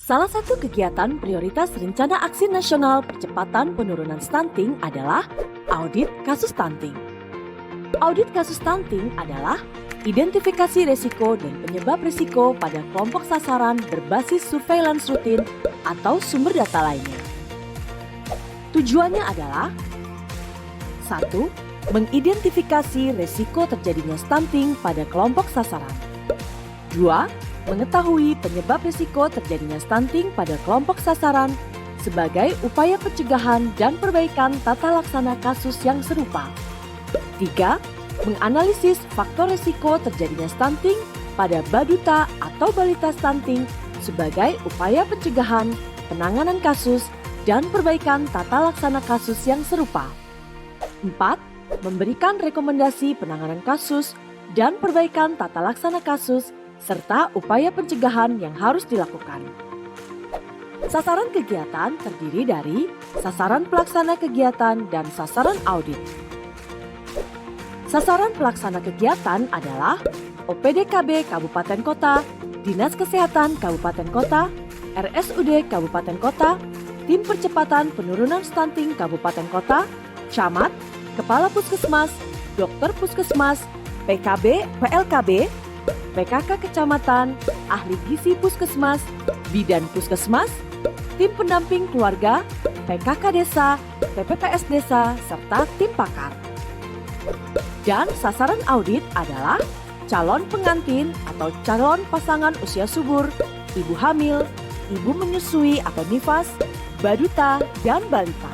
Salah satu kegiatan prioritas Rencana Aksi Nasional Percepatan Penurunan Stunting adalah audit kasus stunting. Audit kasus stunting adalah identifikasi risiko dan penyebab risiko pada kelompok sasaran berbasis surveillance rutin atau sumber data lainnya. Tujuannya adalah 1. Mengidentifikasi risiko terjadinya stunting pada kelompok sasaran. 2. Mengetahui penyebab risiko terjadinya stunting pada kelompok sasaran sebagai upaya pencegahan dan perbaikan tata laksana kasus yang serupa. 3. Menganalisis faktor risiko terjadinya stunting pada baduta atau balita stunting sebagai upaya pencegahan, penanganan kasus, dan perbaikan tata laksana kasus yang serupa. 4. Memberikan rekomendasi penanganan kasus dan perbaikan tata laksana kasus serta upaya pencegahan yang harus dilakukan. Sasaran kegiatan terdiri dari sasaran pelaksana kegiatan dan sasaran audit. Sasaran pelaksana kegiatan adalah OPDKB Kabupaten Kota, Dinas Kesehatan Kabupaten Kota, RSUD Kabupaten Kota, Tim Percepatan Penurunan Stunting Kabupaten Kota, Camat, Kepala Puskesmas, Dokter Puskesmas, PKB, PLKB, PKK Kecamatan, Ahli Gizi Puskesmas, Bidan Puskesmas, Tim Pendamping Keluarga, PKK Desa, PPPS Desa, serta Tim Pakar. Dan sasaran audit adalah calon pengantin atau calon pasangan usia subur, ibu hamil, ibu menyusui atau nifas, baduta, dan balita.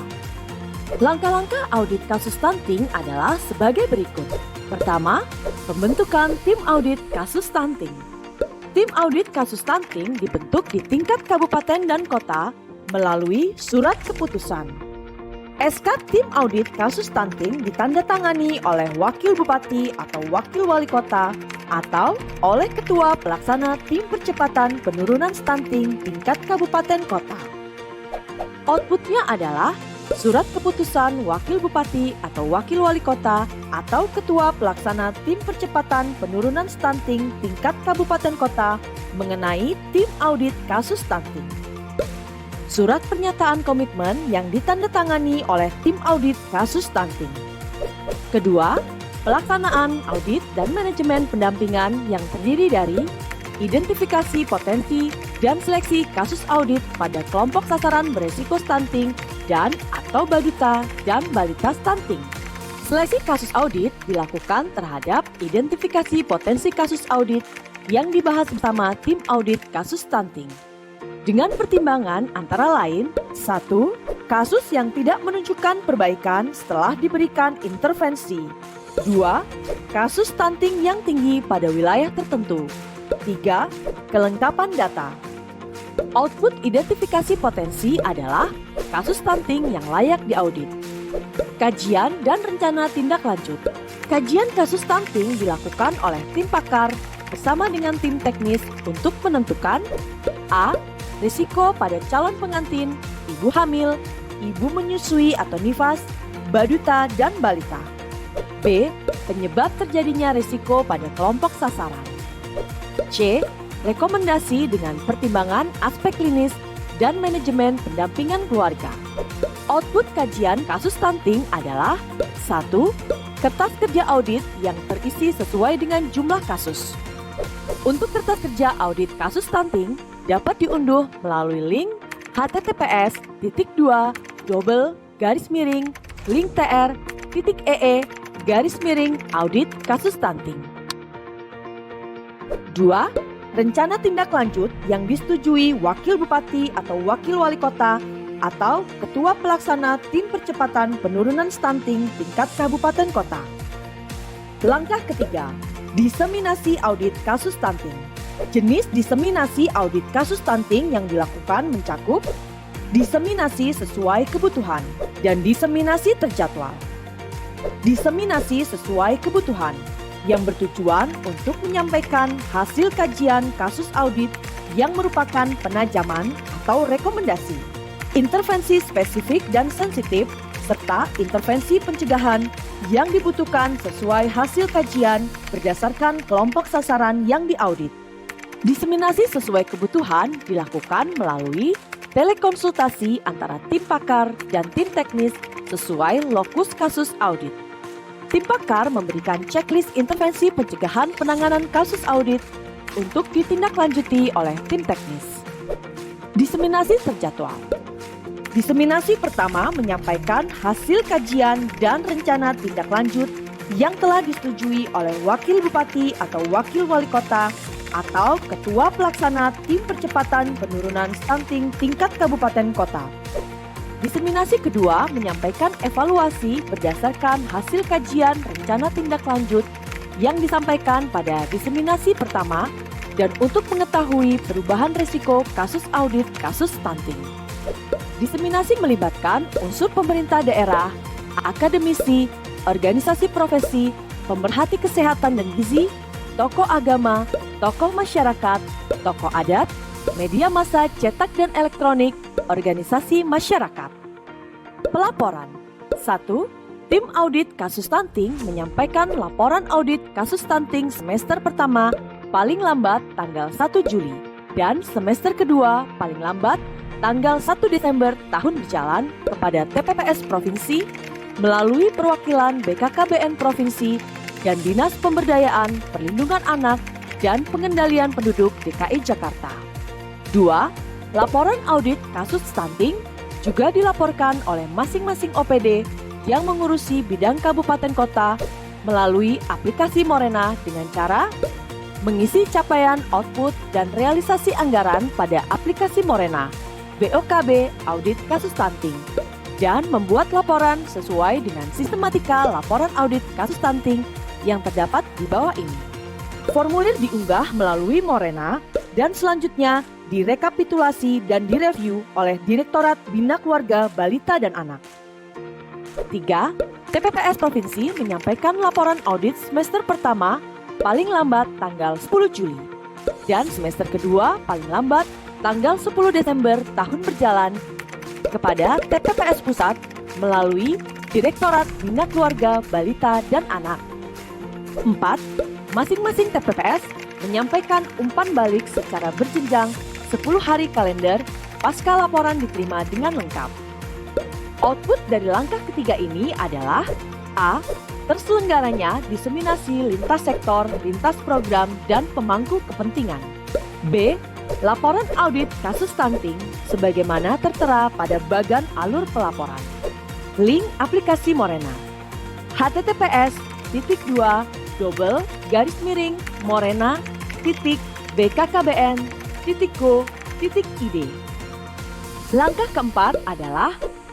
Langkah-langkah audit kasus stunting adalah sebagai berikut. Pertama, pembentukan tim audit kasus stunting. Tim audit kasus stunting dibentuk di tingkat kabupaten dan kota melalui surat keputusan. SK tim audit kasus stunting ditandatangani oleh wakil bupati atau wakil wali kota atau oleh ketua pelaksana tim percepatan penurunan stunting tingkat kabupaten kota. Outputnya adalah surat keputusan wakil bupati atau wakil wali kota atau ketua pelaksana tim percepatan penurunan stunting tingkat kabupaten kota mengenai tim audit kasus stunting. Surat pernyataan komitmen yang ditandatangani oleh tim audit kasus stunting. Kedua, pelaksanaan audit dan manajemen pendampingan yang terdiri dari identifikasi potensi dan seleksi kasus audit pada kelompok sasaran beresiko stunting dan atau baduta dan balita stunting. Seleksi kasus audit dilakukan terhadap identifikasi potensi kasus audit yang dibahas bersama tim audit kasus stunting. Dengan pertimbangan antara lain, 1. Kasus yang tidak menunjukkan perbaikan setelah diberikan intervensi. 2. Kasus stunting yang tinggi pada wilayah tertentu. 3. Kelengkapan data. Output identifikasi potensi adalah kasus stunting yang layak diaudit. Kajian dan rencana tindak lanjut. Kajian kasus stunting dilakukan oleh tim pakar bersama dengan tim teknis untuk menentukan A. Risiko pada calon pengantin, ibu hamil, ibu menyusui atau nifas, baduta, dan balita. B. Penyebab terjadinya risiko pada kelompok sasaran. C. Rekomendasi dengan pertimbangan aspek klinis dan manajemen pendampingan keluarga. Output kajian kasus stunting adalah 1. Kertas kerja audit yang terisi sesuai dengan jumlah kasus. Untuk kertas kerja audit kasus stunting dapat diunduh melalui link https://link.tr.ee/audit kasus stunting. 2. Rencana tindak lanjut yang disetujui wakil bupati atau wakil wali kota atau ketua pelaksana tim percepatan penurunan stunting tingkat kabupaten kota. Langkah ketiga, diseminasi audit kasus stunting. Jenis diseminasi audit kasus stunting yang dilakukan mencakup diseminasi sesuai kebutuhan dan diseminasi terjadwal. Diseminasi sesuai kebutuhan yang bertujuan untuk menyampaikan hasil kajian kasus audit yang merupakan penajaman atau rekomendasi, intervensi spesifik dan sensitif, serta intervensi pencegahan yang dibutuhkan sesuai hasil kajian berdasarkan kelompok sasaran yang diaudit. Diseminasi sesuai kebutuhan dilakukan melalui telekonsultasi antara tim pakar dan tim teknis sesuai lokus kasus audit. Tim pakar memberikan checklist intervensi pencegahan penanganan kasus audit untuk ditindaklanjuti oleh tim teknis. Diseminasi terjadwal. Diseminasi pertama menyampaikan hasil kajian dan rencana tindak lanjut yang telah disetujui oleh Wakil Bupati atau Wakil Wali Kota atau Ketua Pelaksana Tim Percepatan Penurunan Stunting tingkat kabupaten kota. Diseminasi kedua menyampaikan evaluasi berdasarkan hasil kajian rencana tindak lanjut yang disampaikan pada diseminasi pertama dan untuk mengetahui perubahan risiko kasus audit kasus stunting. Diseminasi melibatkan unsur pemerintah daerah, akademisi, organisasi profesi, pemerhati kesehatan dan gizi, tokoh agama, tokoh masyarakat, tokoh adat, media massa cetak dan elektronik, organisasi masyarakat. Pelaporan. 1. Tim audit kasus stunting menyampaikan laporan audit kasus stunting semester pertama paling lambat tanggal 1 Juli dan semester kedua paling lambat tanggal 1 Desember tahun berjalan kepada TPPS Provinsi melalui perwakilan BKKBN Provinsi dan Dinas Pemberdayaan Perlindungan Anak dan Pengendalian Penduduk DKI Jakarta. 2. Laporan audit kasus stunting juga dilaporkan oleh masing-masing OPD yang mengurusi bidang kabupaten kota melalui aplikasi Morena dengan cara mengisi capaian output dan realisasi anggaran pada aplikasi Morena, BOKB Audit Kasus Stunting, dan membuat laporan sesuai dengan sistematika laporan audit kasus stunting yang terdapat di bawah ini. Formulir diunggah melalui Morena dan selanjutnya direkapitulasi dan direview oleh Direktorat Bina Keluarga, Balita, dan Anak. 3. TPPS Provinsi menyampaikan laporan audit semester pertama paling lambat tanggal 10 Juli dan semester kedua paling lambat tanggal 10 Desember tahun berjalan kepada TPPS Pusat melalui Direktorat Bina Keluarga, Balita, dan Anak. 4. Masing-masing TPPS menyampaikan umpan balik secara berjenjang 10 hari kalender pasca laporan diterima dengan lengkap. Output dari langkah ketiga ini adalah A. Terselenggaranya diseminasi lintas sektor, lintas program, dan pemangku kepentingan. B. Laporan audit kasus stunting sebagaimana tertera pada bagan alur pelaporan. Link aplikasi Morena. https://morena.bkkbn.go.id. Langkah keempat adalah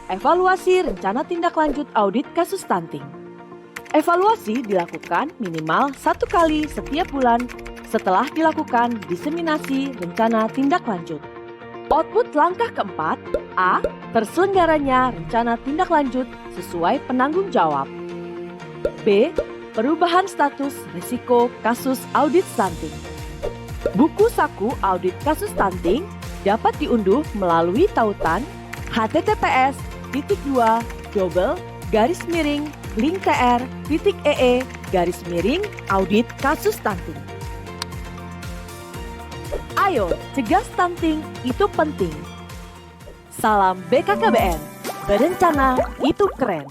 evaluasi rencana tindak lanjut audit kasus stunting. Evaluasi dilakukan minimal 1 kali setiap bulan setelah dilakukan diseminasi rencana tindak lanjut. Output langkah keempat, A. Terselenggaranya rencana tindak lanjut sesuai penanggung jawab. B. Perubahan status risiko kasus audit stunting. Buku saku audit kasus stunting dapat diunduh melalui tautan https://link.tr.ee/audit kasus stunting. Ayo, cegah stunting itu penting. Salam BKKBN, berencana itu keren.